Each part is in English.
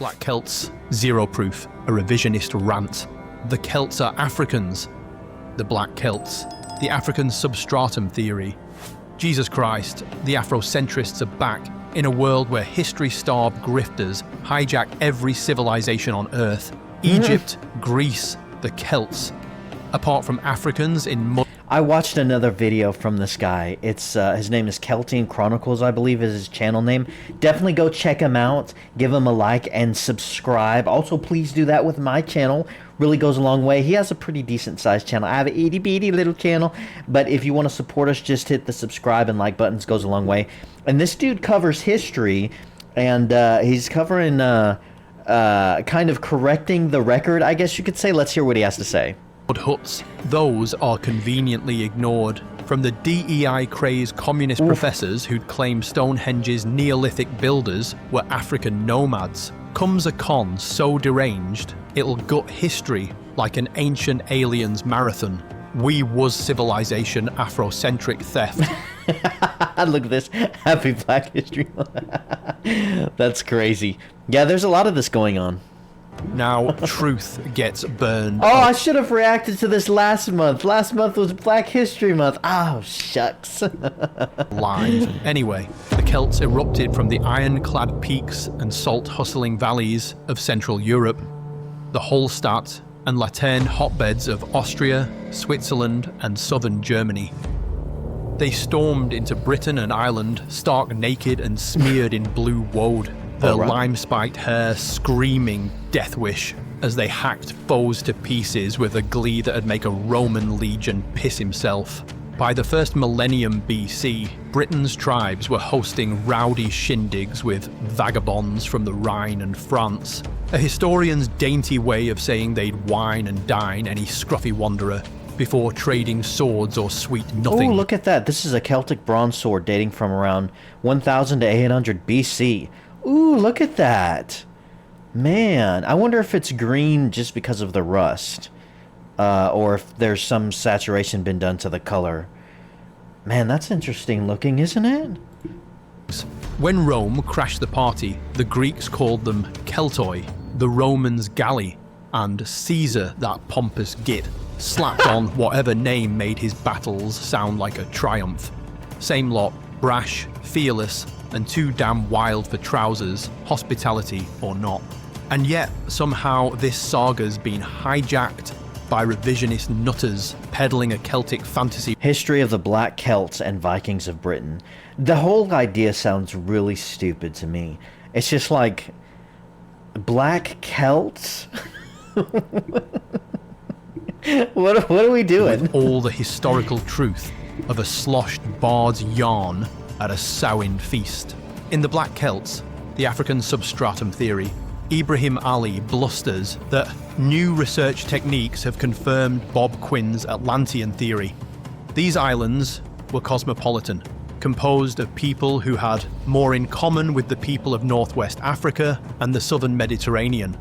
Black Celts, zero proof, a revisionist rant. The Celts are Africans. The Black Celts, the African substratum theory. Jesus Christ, the Afrocentrists are back in a world where history-starved grifters hijack every civilization on Earth. Egypt, Greece, the Celts. Apart from Africans in... I watched another video from this guy. It's his name is Chronicles, I believe is his channel name. Definitely go check him out. Give him a like and subscribe. Also, please do that with my channel. Really goes a long way. He has a pretty decent sized channel. I have an itty bitty little channel. But if you want to support us, just hit the subscribe and like buttons. Goes a long way. And this dude covers history. And he's covering kind of correcting the record, I guess you could say. Let's hear what he has to say. Huts, those are conveniently ignored. From the DEI-crazed communist professors who'd claim Stonehenge's Neolithic builders were African nomads, comes a con so deranged it'll gut history like an ancient aliens marathon. We was civilization Afrocentric theft. Look at this. Happy Black History Month. That's crazy. Yeah, there's a lot of this going on. Now, truth gets burned. Oh, I should have reacted to this last month. Last month was Black History Month. Oh, shucks. Live. Anyway, the Celts erupted from the iron-clad peaks and salt-hustling valleys of Central Europe, the Hallstatt and Laterne hotbeds of Austria, Switzerland, and southern Germany. They stormed into Britain and Ireland, stark naked and smeared in blue woad. Their lime-spiked hair screaming death wish as they hacked foes to pieces with a glee that'd make a Roman legion piss himself. By the first millennium BC, Britain's tribes were hosting rowdy shindigs with vagabonds from the Rhine and France, a historian's dainty way of saying they'd wine and dine any scruffy wanderer before trading swords or sweet nothing. Oh, look at that. This is a Celtic bronze sword dating from around 1000 to 800 BC. Ooh, look at that. Man, I wonder if it's green just because of the rust. Or if there's some saturation been done to the color. Man, that's interesting looking, isn't it? When Rome crashed the party, the Greeks called them Keltoi, the Romans Galli, and Caesar, that pompous git, slapped on whatever name made his battles sound like a triumph. Same lot, brash, fearless, and too damn wild for trousers, hospitality or not. And yet, somehow this saga's been hijacked by revisionist nutters peddling a Celtic fantasy. History of the Black Celts and Vikings of Britain. The whole idea sounds really stupid to me. It's just like, Black Celts? What are we doing? With all the historical truth of a sloshed bard's yarn at a Samhain feast. In the Black Celts, the African substratum theory, Ibrahim Ali blusters that new research techniques have confirmed Bob Quinn's Atlantean theory. These islands were cosmopolitan, composed of people who had more in common with the people of Northwest Africa and the southern Mediterranean.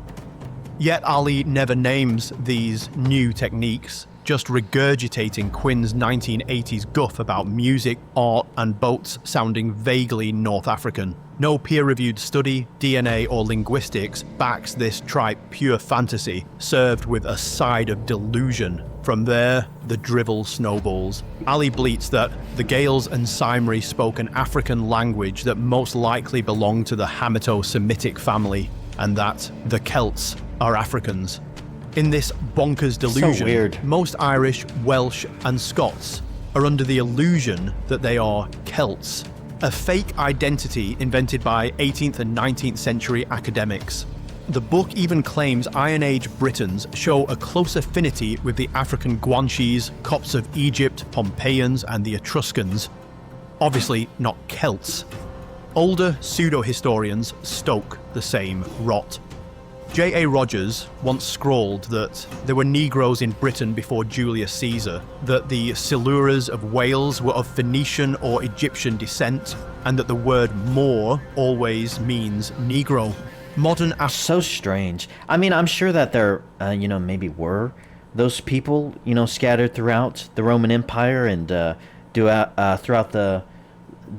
Yet Ali never names these new techniques, just regurgitating Quinn's 1980s guff about music, art, and boats sounding vaguely North African. No peer-reviewed study, DNA, or linguistics backs this tripe pure fantasy, served with a side of delusion. From there, the drivel snowballs. Ali bleats that the Gaels and Cymri spoke an African language that most likely belonged to the Hamato-Semitic family, and that the Celts are Africans. In this bonkers delusion, so weird. Most Irish, Welsh, and Scots are under the illusion that they are Celts, a fake identity invented by 18th and 19th century academics. The book even claims Iron Age Britons show a close affinity with the African Guanches, Copts of Egypt, Pompeians, and the Etruscans. Obviously not Celts. Older pseudo-historians stoke the same rot. J.A. Rogers once scrawled that there were Negroes in Britain before Julius Caesar, that the Siluras of Wales were of Phoenician or Egyptian descent, and that the word Moor always means Negro. Modern so strange. I mean, I'm sure that there, maybe were those people, scattered throughout the Roman Empire and throughout the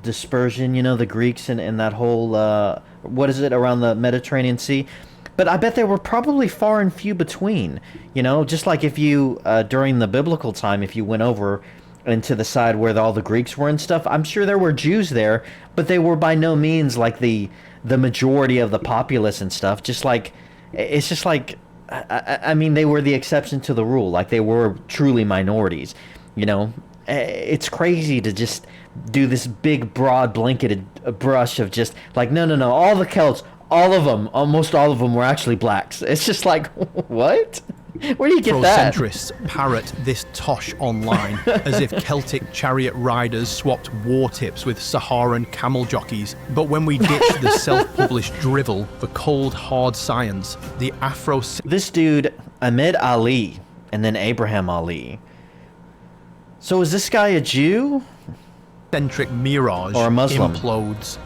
dispersion, the Greeks and that whole, around the Mediterranean Sea. but I bet they were probably far and few between. You know, just like if you, during the biblical time, if you went over into the side where all the Greeks were and stuff, I'm sure there were Jews there, but they were by no means like the majority of the populace and stuff. Just like, it's just like, I mean, they were the exception to the rule. Like, they were truly minorities, you know? It's crazy to just do this big, broad, blanketed brush of just like, no, all the Celts, all of them, almost all of them were actually blacks. It's just like, what? Where do you get that? Centrists parrot this tosh online as if Celtic chariot riders swapped war tips with Saharan camel jockeys. But when we ditch the self-published drivel for cold, hard science, the Afro... This dude, Ahmed Ali, and then Abraham Ali. So is this guy a Jew? Centric mirage or a Muslim? Implodes.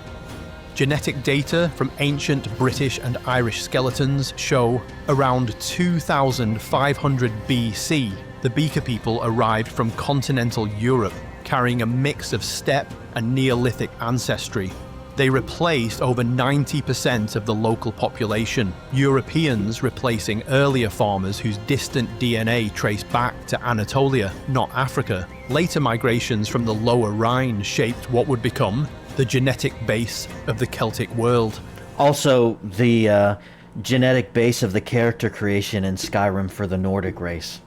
Genetic data from ancient British and Irish skeletons show around 2500 BC, the Beaker people arrived from continental Europe, carrying a mix of steppe and Neolithic ancestry. They replaced over 90% of the local population, Europeans replacing earlier farmers whose distant DNA traced back to Anatolia, not Africa. Later migrations from the lower Rhine shaped what would become the genetic base of the Celtic world. Also, the genetic base of the character creation in Skyrim for the Nordic race.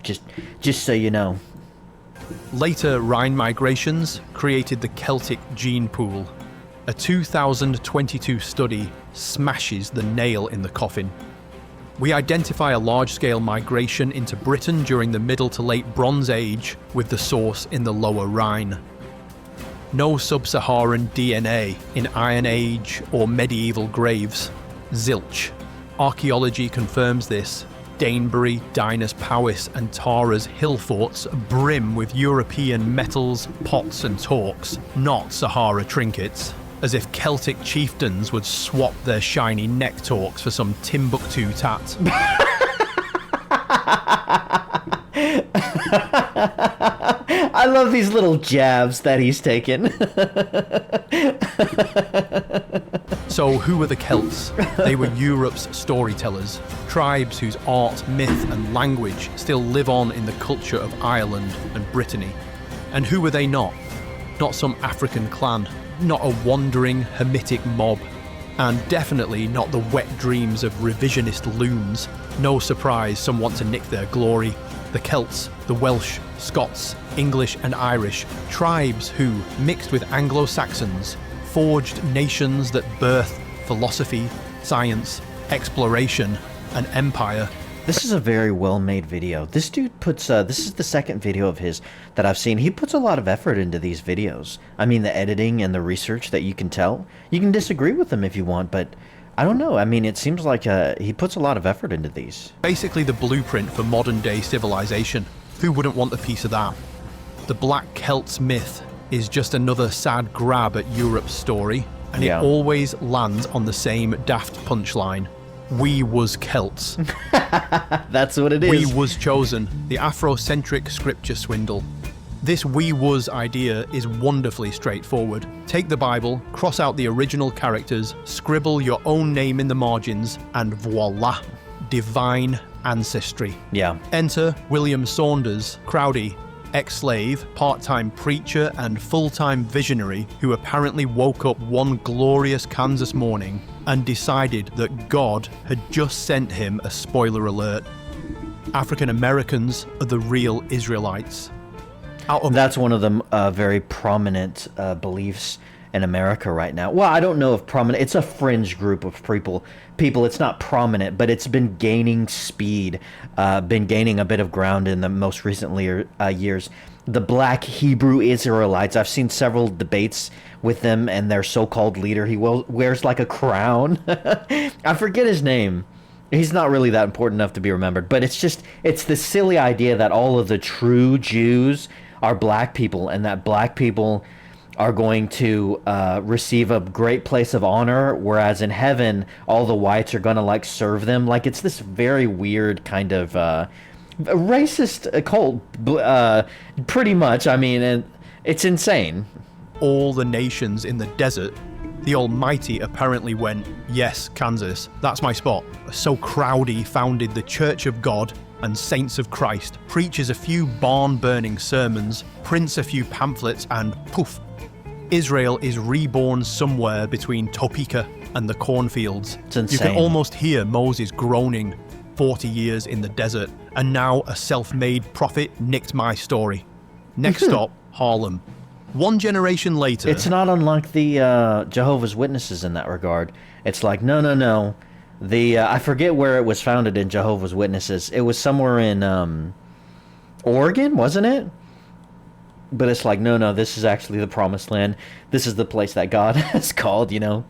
Just so you know. Later Rhine migrations created the Celtic gene pool. A 2022 study smashes the nail in the coffin. We identify a large-scale migration into Britain during the Middle to Late Bronze Age with the source in the Lower Rhine. No sub-Saharan DNA in Iron Age or medieval graves. Zilch. Archaeology confirms this. Danebury, Dinas Powys and Tara's hill forts brim with European metals, pots and torques, not Sahara trinkets. As if Celtic chieftains would swap their shiny neck torques for some Timbuktu tat. I love these little jabs that he's taken. So who were the Celts? They were Europe's storytellers, tribes whose art, myth and language still live on in the culture of Ireland and Brittany. And who were they not? Not some African clan, not a wandering Hamitic mob, and definitely not the wet dreams of revisionist loons. No surprise some want to nick their glory. The Celts, the Welsh, Scots, English and Irish, tribes who, mixed with Anglo-Saxons, forged nations that birthed philosophy, science, exploration and empire. This is a very well-made video. This dude puts, this is the second video of his that I've seen. He puts a lot of effort into these videos. I mean, the editing and the research that you can tell. You can disagree with him if you want, but I don't know. I mean, it seems like he puts a lot of effort into these. Basically the blueprint for modern-day civilization. Who wouldn't want a piece of that? The Black Celts myth is just another sad grab at Europe's story, and it always lands on the same daft punchline. We was Celts. That's what it is. We was chosen, the Afrocentric scripture swindle. This we was idea is wonderfully straightforward. Take the Bible, cross out the original characters, scribble your own name in the margins, and voila, divine ancestry. Yeah. Enter William Saunders, Crowdy, ex-slave, part-time preacher and full-time visionary who apparently woke up one glorious Kansas morning and decided that God had just sent him a spoiler alert. African Americans are the real Israelites. That's one of the very prominent beliefs in America right now. Well, I don't know if prominent. It's a fringe group of people. It's not prominent, but it's been gaining speed, been gaining a bit of ground in the most recently years. The Black Hebrew Israelites. I've seen several debates with them and their so-called leader. He wears like a crown. I forget his name. He's not really that important enough to be remembered, but it's the silly idea that all of the true Jews are black people and that black people are going to receive a great place of honor, whereas in heaven, all the whites are going to like serve them. Like, it's this very weird kind of racist cult, pretty much. I mean, it's insane. All the nations in the desert, The Almighty apparently went, "Yes, Kansas, that's my spot." So Crowdy founded the Church of God and Saints of Christ, preaches a few barn-burning sermons, prints a few pamphlets, and poof, Israel is reborn somewhere between Topeka and the cornfields. It's insane. You can almost hear Moses groaning, 40 years in the desert, and now a self-made prophet nicked my story. Next stop, Harlem. One generation later... It's not unlike the Jehovah's Witnesses in that regard. It's like, no. I forget where it was founded in Jehovah's Witnesses. It was somewhere in Oregon, wasn't it? But it's like, no, this is actually the promised land. This is the place that God has called, you know?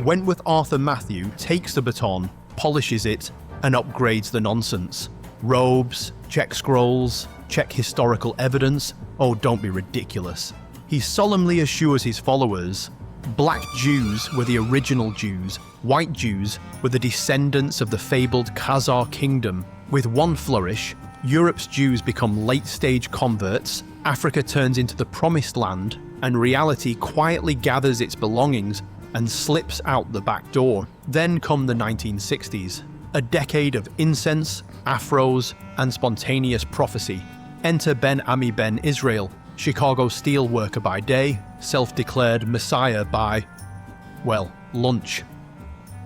Wentworth Arthur Matthew takes the baton, polishes it, and upgrades the nonsense. Robes, check scrolls, check historical evidence. Oh, don't be ridiculous. He solemnly assures his followers, black Jews were the original Jews, white Jews were the descendants of the fabled Khazar kingdom. With one flourish, Europe's Jews become late-stage converts, Africa turns into the promised land, and reality quietly gathers its belongings and slips out the back door. Then come the 1960s, a decade of incense, afros, and spontaneous prophecy. Enter Ben Ami Ben Israel, Chicago steelworker by day, self-declared messiah by, well, lunch.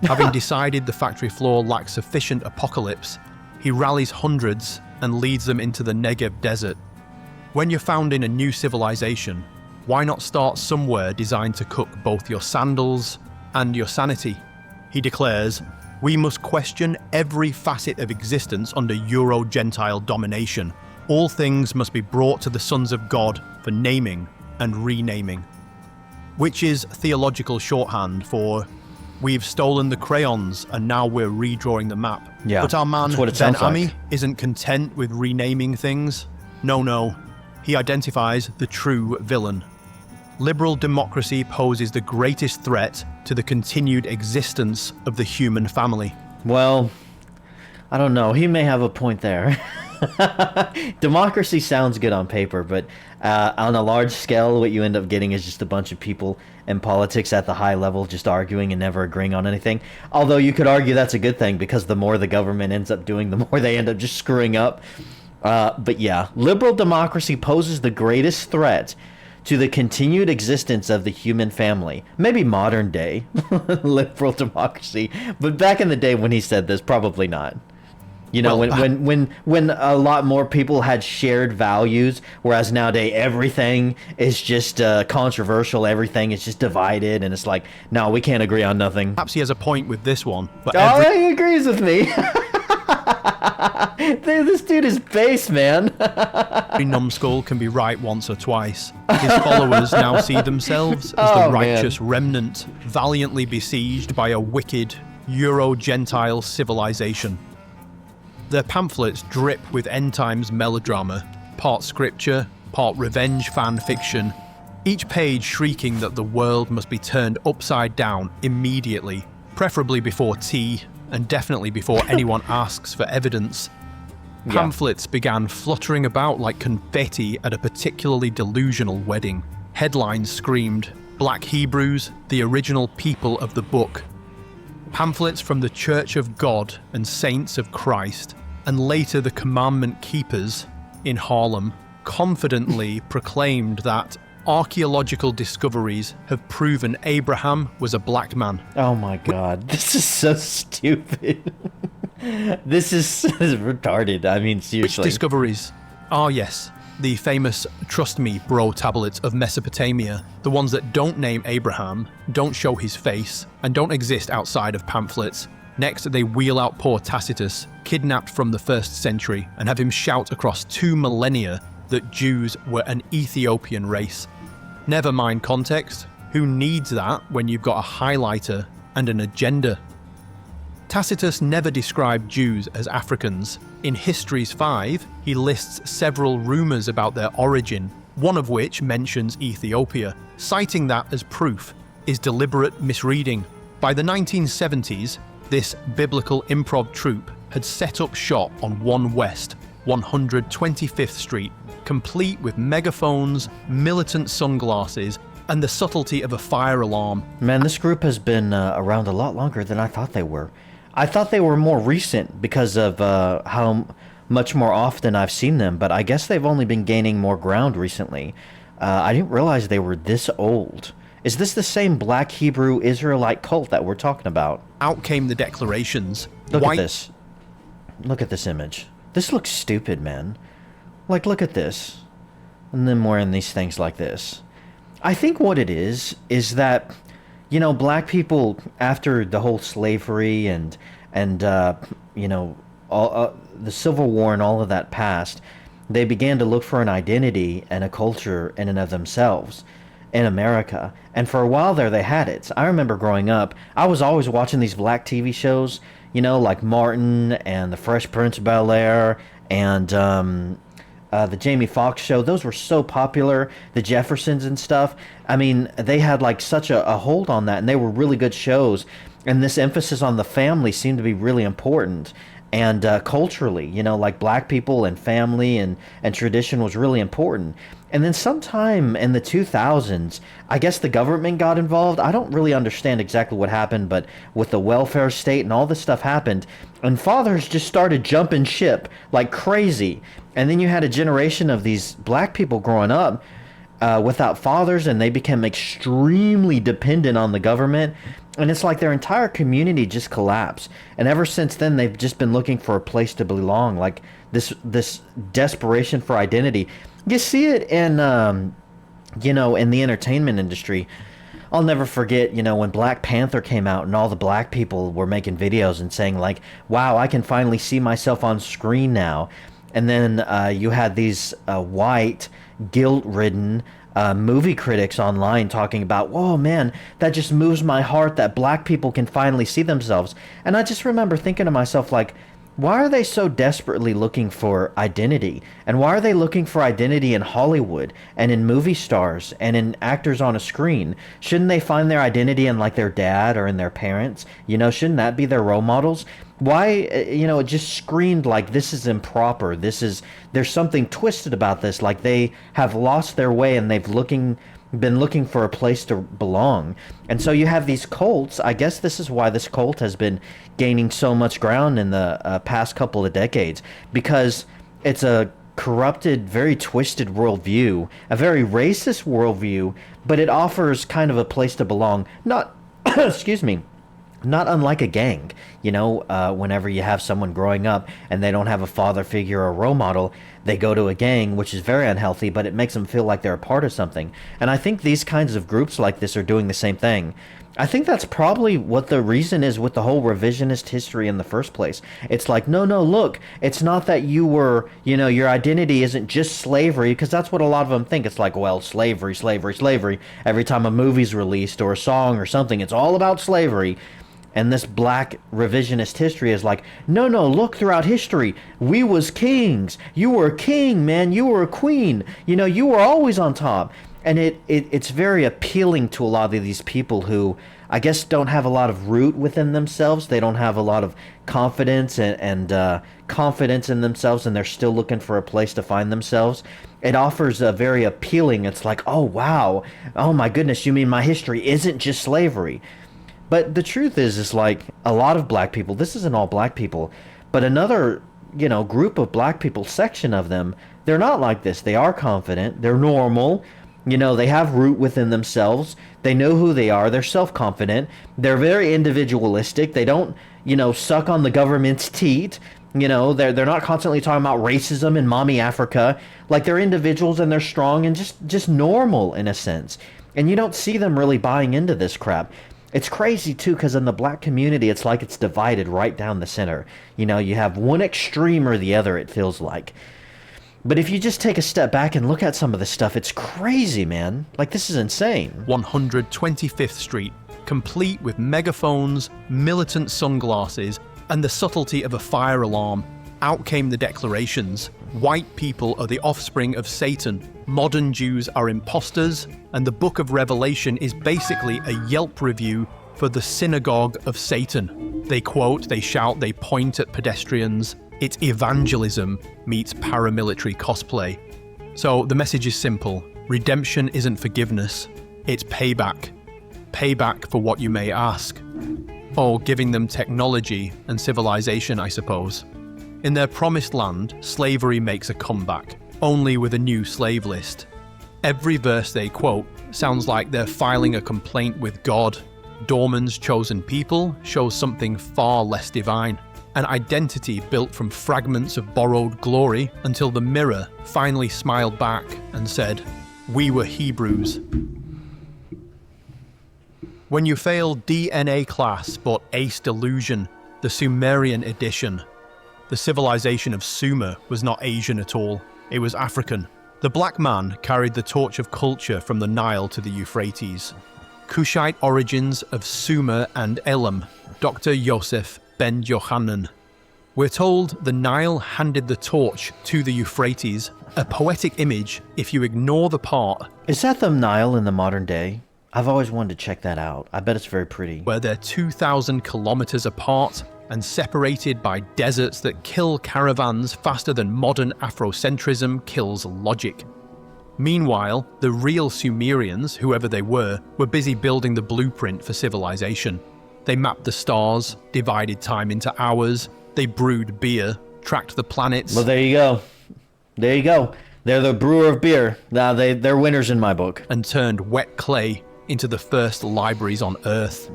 Having decided the factory floor lacks sufficient apocalypse, he rallies hundreds and leads them into the Negev desert. When you're founding a new civilization, why not start somewhere designed to cook both your sandals and your sanity? He declares, we must question every facet of existence under Euro-Gentile domination. All things must be brought to the sons of God for naming and renaming. Which is theological shorthand for, we've stolen the crayons and now we're redrawing the map. Yeah, but our man Ben Ami isn't content with renaming things. No. He identifies the true villain. Liberal democracy poses the greatest threat to the continued existence of the human family. Well, I don't know. He may have a point there. Democracy sounds good on paper, but on a large scale, what you end up getting is just a bunch of people in politics at the high level just arguing and never agreeing on anything. Although you could argue that's a good thing, because the more the government ends up doing, the more they end up just screwing up. But yeah, liberal democracy poses the greatest threat to the continued existence of the human family. Maybe modern day liberal democracy, but back in the day when he said this, probably not. You know, when a lot more people had shared values, whereas nowadays everything is just controversial, everything is just divided, and it's like, no, we can't agree on nothing. Perhaps he has a point with this one. But he agrees with me. This dude is base, man. Every numbskull can be right once or twice. His followers now see themselves as the righteous remnant, valiantly besieged by a wicked Euro-Gentile civilization. Their pamphlets drip with end times melodrama, part scripture, part revenge fan fiction, each page shrieking that the world must be turned upside down immediately, preferably before tea, and definitely before anyone asks for evidence. Pamphlets began fluttering about like confetti at a particularly delusional wedding. Headlines screamed, Black Hebrews, the original people of the book. Pamphlets from the Church of God and Saints of Christ, and later the Commandment Keepers in Harlem, confidently proclaimed that archaeological discoveries have proven Abraham was a black man. Oh my god, this is so stupid. This is retarded. I mean, seriously. Which discoveries? Ah, yes. The famous Trust Me Bro tablets of Mesopotamia. The ones that don't name Abraham, don't show his face, and don't exist outside of pamphlets. Next, they wheel out poor Tacitus, kidnapped from the 1st century, and have him shout across 2 millennia that Jews were an Ethiopian race. Never mind context. Who needs that when you've got a highlighter and an agenda? Tacitus never described Jews as Africans. In Histories 5, he lists several rumours about their origin, one of which mentions Ethiopia. Citing that as proof is deliberate misreading. By the 1970s, this biblical improv troupe had set up shop on 1 West, 125th Street, complete with megaphones, militant sunglasses, and the subtlety of a fire alarm. Man, this group has been around a lot longer than I thought they were. I thought they were more recent because of how much more often I've seen them, but I guess they've only been gaining more ground recently. I didn't realize they were this old. Is this the same Black Hebrew Israelite cult that we're talking about? Out came the declarations. Look at this. Look at this image. This looks stupid, man. Like, look at this. And then wearing these things like this. I think what it is that, you know, black people, after the whole slavery and you know, all the Civil War and all of that passed, they began to look for an identity and a culture in and of themselves in America. And for a while there, they had it. I remember growing up, I was always watching these black TV shows, you know, like Martin and The Fresh Prince of Bel-Air and the Jamie Foxx show. Those were so popular. The Jeffersons and stuff. I mean, they had like such a hold on that, and they were really good shows. And this emphasis on the family seemed to be really important. And culturally, you know, like black people and family and tradition was really important. And then sometime in the 2000s, I guess the government got involved. I don't really understand exactly what happened, but with the welfare state and all this stuff happened, and fathers just started jumping ship like crazy. And then you had a generation of these black people growing up without fathers, and they became extremely dependent on the government. And it's like their entire community just collapsed. And ever since then, they've just been looking for a place to belong, like this desperation for identity. You see it in, you know, in the entertainment industry. I'll never forget, you know, when Black Panther came out and all the black people were making videos and saying like, wow, I can finally see myself on screen now. And then you had these white, guilt-ridden movie critics online talking about, whoa, man, that just moves my heart that black people can finally see themselves. And I just remember thinking to myself, like, why are they so desperately looking for identity? And why are they looking for identity in Hollywood and in movie stars and in actors on a screen? Shouldn't they find their identity in like their dad or in their parents? You know, shouldn't that be their role models? Why, you know, it just screamed like this is improper. There's something twisted about this. Like they have lost their way and they've been looking for a place to belong. And so you have these cults. I guess this is why this cult has been gaining so much ground in the past couple of decades, because it's a corrupted, very twisted worldview, a very racist worldview, but it offers kind of a place to belong. Not, excuse me, not unlike a gang. You know, whenever you have someone growing up and they don't have a father figure or a role model, they go to a gang, which is very unhealthy, but it makes them feel like they're a part of something. And I think these kinds of groups like this are doing the same thing. I think that's probably what the reason is with the whole revisionist history in the first place. It's like, no, look, it's not that you were, you know, your identity isn't just slavery, because that's what a lot of them think. It's like, well, slavery. Every time a movie's released or a song or something, it's all about slavery. And this black revisionist history is like, no, look, throughout history, we was kings. You were a king, man. You were a queen. You know, you were always on top. And it's very appealing to a lot of these people who, I guess, don't have a lot of root within themselves. They don't have a lot of confidence and confidence in themselves, and they're still looking for a place to find themselves. It offers a very appealing, it's like, oh, wow. Oh, my goodness, you mean my history isn't just slavery? But the truth is like a lot of black people, this isn't all black people, but another, you know, group of black people, section of them, they're not like this. They are confident. They're normal. You know, they have root within themselves. They know who they are. They're self-confident. They're very individualistic. They don't, you know, suck on the government's teat. You know, they're not constantly talking about racism in mommy Africa. Like, they're individuals and they're strong and just normal in a sense. And you don't see them really buying into this crap. It's crazy, too, because in the black community, it's like it's divided right down the center. You know, you have one extreme or the other, it feels like. But if you just take a step back and look at some of this stuff, it's crazy, man. Like, this is insane. 125th Street, complete with megaphones, militant sunglasses, and the subtlety of a fire alarm. Out came the declarations. White people are the offspring of Satan. Modern Jews are imposters. And the Book of Revelation is basically a Yelp review for the synagogue of Satan. They quote, they shout, they point at pedestrians. It's evangelism meets paramilitary cosplay. So the message is simple. Redemption isn't forgiveness. It's payback. Payback for what you may ask. Or giving them technology and civilization, I suppose. In their promised land, slavery makes a comeback, only with a new slave list. Every verse they quote sounds like they're filing a complaint with God. Dorman's chosen people shows something far less divine. An identity built from fragments of borrowed glory until the mirror finally smiled back and said, "We were Hebrews." When you fail DNA class but ace Delusion, the Sumerian edition, the civilization of Sumer was not Asian at all, it was African. The black man carried the torch of culture from the Nile to the Euphrates. Kushite origins of Sumer and Elam, Dr. Yosef Ben Johanan. We're told the Nile handed the torch to the Euphrates, a poetic image if you ignore the part. Is that the Nile in the modern day? I've always wanted to check that out. I bet it's very pretty. Where they're 2,000 kilometers apart and separated by deserts that kill caravans faster than modern Afrocentrism kills logic. Meanwhile, the real Sumerians, whoever they were busy building the blueprint for civilization. They mapped the stars, divided time into hours, they brewed beer, tracked the planets. Well, there you go. There you go. They're the brewer of beer. Now they're winners in my book. And turned wet clay into the first libraries on Earth.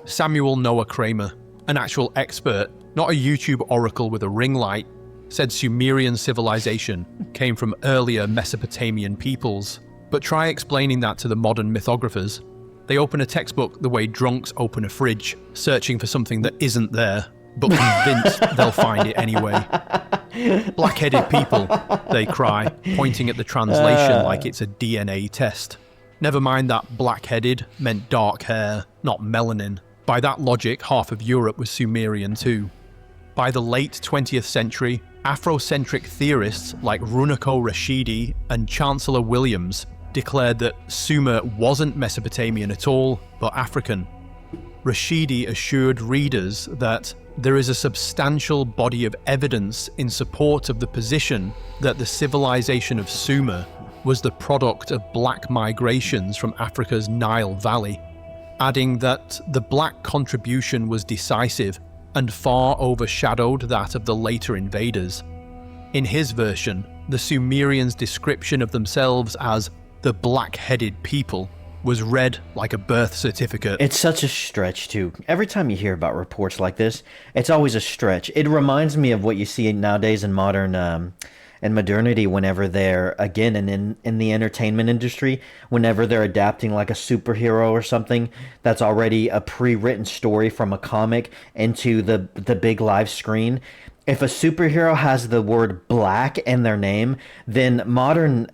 Samuel Noah Kramer, an actual expert, not a YouTube oracle with a ring light, said Sumerian civilization came from earlier Mesopotamian peoples. But try explaining that to the modern mythographers. They open a textbook the way drunks open a fridge, searching for something that isn't there, but convinced they'll find it anyway. Black-headed people, they cry, pointing at the translation like it's a DNA test. Never mind that black-headed meant dark hair, not melanin. By that logic, half of Europe was Sumerian too. By the late 20th century, Afrocentric theorists like Runako Rashidi and Chancellor Williams declared that Sumer wasn't Mesopotamian at all, but African. Rashidi assured readers that there is a substantial body of evidence in support of the position that the civilization of Sumer was the product of black migrations from Africa's Nile Valley, adding that the black contribution was decisive and far overshadowed that of the later invaders. In his version, the Sumerians' description of themselves as the black-headed people was read like a birth certificate. It's such a stretch, too. Every time you hear about reports like this, it's always a stretch. It reminds me of what you see nowadays in modernity whenever they're, again, in the entertainment industry, whenever they're adapting like a superhero or something that's already a pre-written story from a comic into the big live screen. If a superhero has the word black in their name, then modern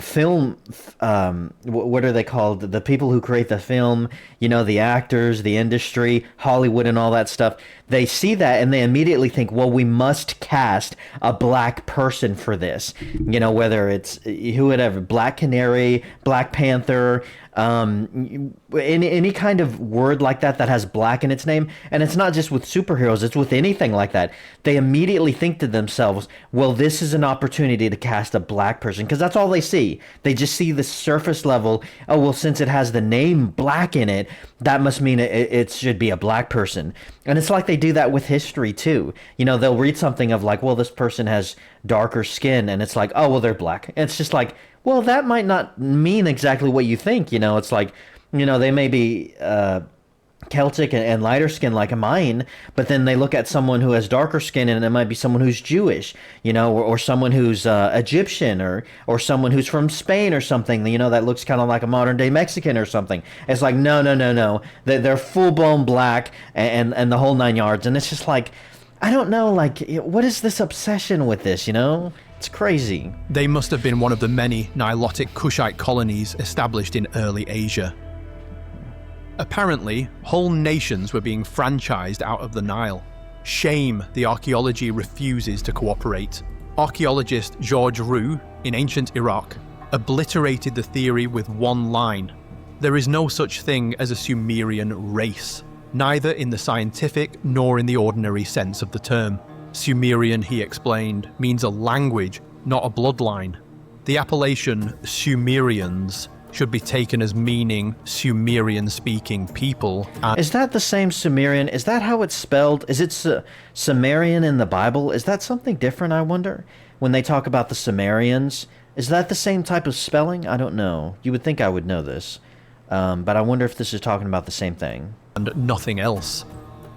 film, what are they called? The people who create the film, the actors, the industry, Hollywood and all that stuff, they see that and they immediately think, well, we must cast a black person for this. Whether it's whoever, Black Canary, Black Panther, any kind of word like that has black in its name. And it's not just with superheroes, it's with anything like that. They immediately think to themselves, well, this is an opportunity to cast a black person, because that's all they see. They just see the surface level. Oh, well, since it has the name black in it, that must mean it should be a black person. And it's like they do that with history too. They'll read something of like, well, this person has darker skin, and it's like, oh, well, they're black. And it's just like, well, that might not mean exactly what you think. It's like, they may be Celtic and lighter skin like mine, but then they look at someone who has darker skin and it might be someone who's Jewish, or someone who's Egyptian or someone who's from Spain or something, that looks kind of like a modern day Mexican or something. It's like, no. They're full blown black and the whole 9 yards. And it's just like, I don't know, like, what is this obsession with this, It's crazy. They must have been one of the many Nilotic Kushite colonies established in early Asia. Apparently, whole nations were being franchised out of the Nile. Shame the archaeology refuses to cooperate. Archaeologist Georges Roux, in ancient Iraq, obliterated the theory with one line: there is no such thing as a Sumerian race, neither in the scientific nor in the ordinary sense of the term. Sumerian, he explained, means a language, not a bloodline. The appellation Sumerians should be taken as meaning Sumerian-speaking people. And Is that the same Sumerian? Is that how it's spelled? Is it Sumerian in the Bible? Is that something different, I wonder? When they talk about the Sumerians, is that the same type of spelling? I don't know. You would think I would know this. But I wonder if this is talking about the same thing. and nothing else.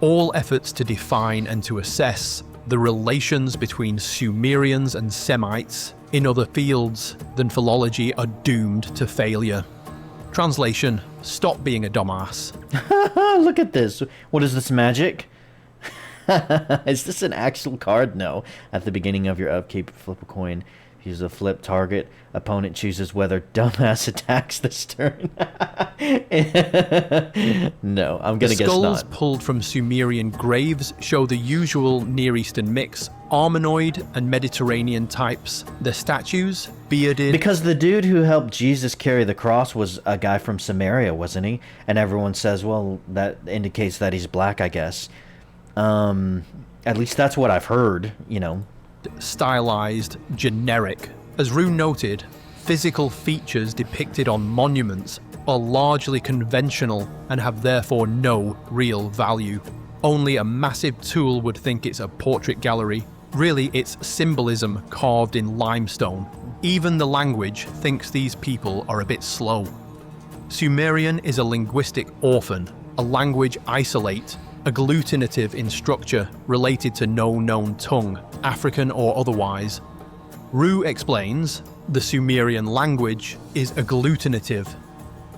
All efforts to define and to assess the relations between Sumerians and Semites in other fields than philology are doomed to failure. Translation: stop being a dumbass. Look at this. What is this, magic? Is this an actual card? No. At the beginning of your upkeep, flip a coin. Use a flip target. Opponent chooses whether dumbass attacks this turn. No, I'm gonna guess Skulls not. pulled from Sumerian graves show the usual Near Eastern mix: Armenoid and Mediterranean types. The statues, bearded. Because the dude who helped Jesus carry the cross was a guy from Samaria, wasn't he? And everyone says, well, that indicates that he's black, I guess. At least that's what I've heard, you know. Stylized, generic. As Rune noted, physical features depicted on monuments are largely conventional and have therefore no real value. Only a massive tool would think it's a portrait gallery. Really, it's symbolism carved in limestone. Even the language thinks these people are a bit slow. Sumerian is a linguistic orphan, a language isolate, agglutinative in structure, related to no known tongue, African or otherwise. Rue explains, the Sumerian language is agglutinative.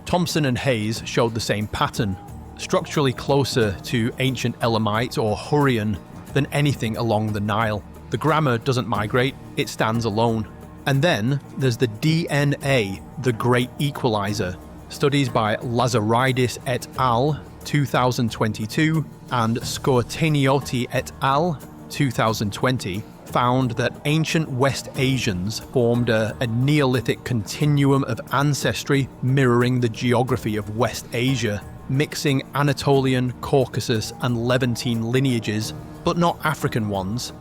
Thompson and Hayes showed the same pattern, structurally closer to ancient Elamite or Hurrian than anything along the Nile. The grammar doesn't migrate, it stands alone. And then there's the DNA, the Great Equalizer. Studies by Lazaridis et al. 2022 and Scortaniotti et al. 2020 found that ancient West Asians formed a Neolithic continuum of ancestry mirroring the geography of West Asia, mixing Anatolian, Caucasus and Levantine lineages, but not African ones.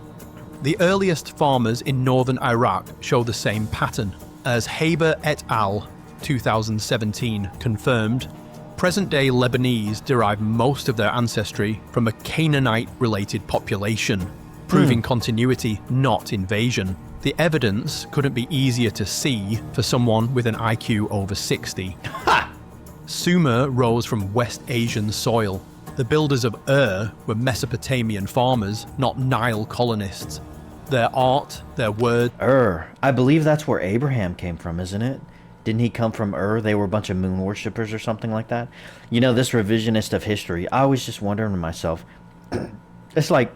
The earliest farmers in northern Iraq show the same pattern, as Haber et al. 2017 confirmed. Present-day Lebanese derive most of their ancestry from a Canaanite-related population, proving continuity, not invasion. The evidence couldn't be easier to see for someone with an IQ over 60. Ha! Sumer rose from West Asian soil. The builders of Ur were Mesopotamian farmers, not Nile colonists. Their art, their words... Ur. I believe that's where Abraham came from, isn't it? Didn't he come from Ur? They were a bunch of moon worshippers or something like that. You know, this revisionist of history, I was just wondering to myself, it's like,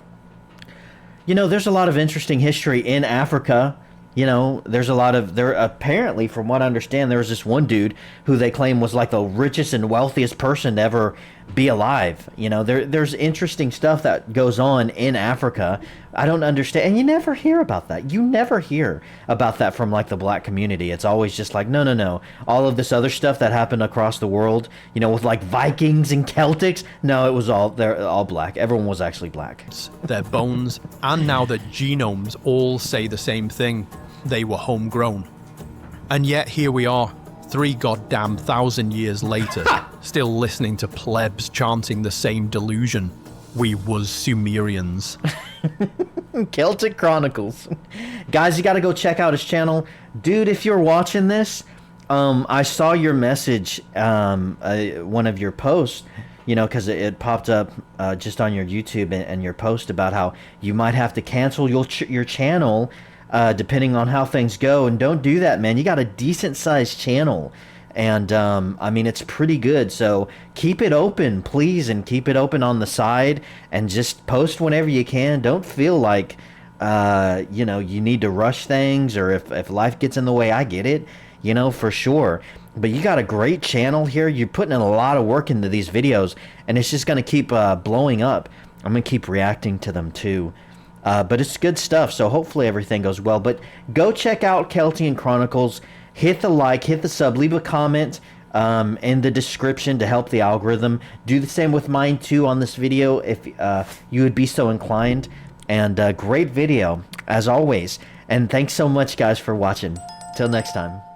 you know, there's a lot of interesting history in Africa. You know, there's a lot of, there apparently, from what I understand, there was this one dude who they claim was like the richest and wealthiest person to ever be alive. You know, there's interesting stuff that goes on in Africa. I don't understand. And you never hear about that. You never hear about that from like the black community. It's always just like, no. All of this other stuff that happened across the world, you know, with like Vikings and Celtics. No, it was they're all black. Everyone was actually black. Their bones, and now their genomes all say the same thing. They were homegrown. And yet here we are, 3 goddamn thousand years later, still listening to plebs chanting the same delusion. We was Sumerians. Celtic Chronicles. Guys, you gotta go check out his channel. Dude, if you're watching this, I saw your message, one of your posts, you know, because it popped up just on your YouTube and your post about how you might have to cancel your channel depending on how things go. And don't do that, man. You got a decent sized channel, and I mean, it's pretty good. So keep it open, please, and keep it open on the side, and just post whenever you can. Don't feel like you know, you need to rush things, or if life gets in the way. I get it, you know, for sure. But you got a great channel here. You're putting in a lot of work into these videos, and it's just gonna keep blowing up. I'm gonna keep reacting to them too. But it's good stuff, so hopefully everything goes well. But go check out Celtian Chronicles. Hit the like, hit the sub, leave a comment in the description to help the algorithm. Do the same with mine too on this video if you would be so inclined. And great video, as always. And thanks so much, guys, for watching. Till next time.